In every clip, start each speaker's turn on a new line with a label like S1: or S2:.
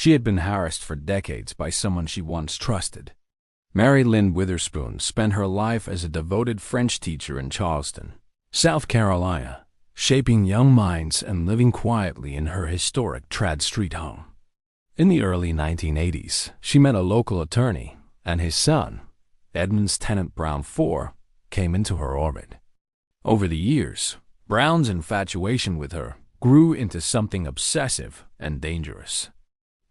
S1: She had been harassed for decades by someone she once trusted. Mary Lynn Witherspoon spent her life as a devoted French teacher in Charleston, South Carolina, shaping young minds and living quietly in her historic Trad Street home. In the early 1980s, she met a local attorney, and his son, Edmund's tenant Brown IV, came into her orbit. Over the years, Brown's infatuation with her grew into something obsessive and dangerous.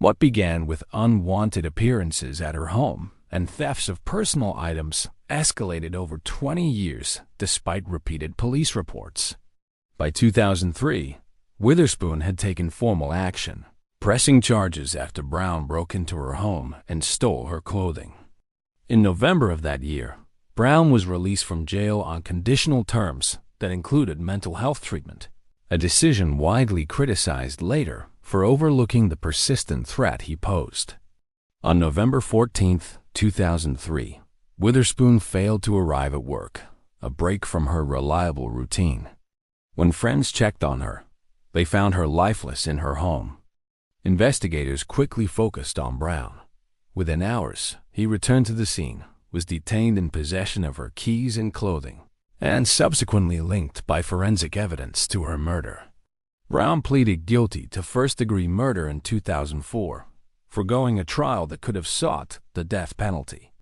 S1: What began with unwanted appearances at her home and thefts of personal items escalated over 20 years despite repeated police reports. By 2003, Witherspoon had taken formal action, pressing charges after Brown broke into her home and stole her clothing. In November of that year, Brown was released from jail on conditional terms that included mental health treatment, a decision widely criticized later for overlooking the persistent threat he posed. On November 14, 2003, Witherspoon failed to arrive at work, a break from her reliable routine. When friends checked on her, they found her lifeless in her home. Investigators quickly focused on Brown. Within hours, he returned to the scene, was detained in possession of her keys and clothing, and subsequently linked by forensic evidence to her murder. Brown pleaded guilty to first-degree murder in 2004, foregoing a trial that could have sought the death penalty.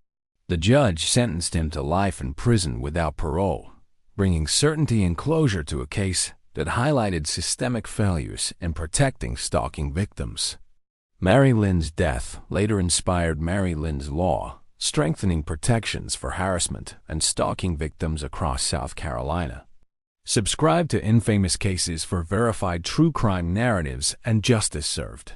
S1: The judge sentenced him to life in prison without parole, bringing certainty and closure to a case that highlighted systemic failures in protecting stalking victims. Mary Lynn's death later inspired Mary Lynn's Law, strengthening protections for harassment and stalking victims across South Carolina. Subscribe to InfamUS Cases for verified true crime narratives and justice served.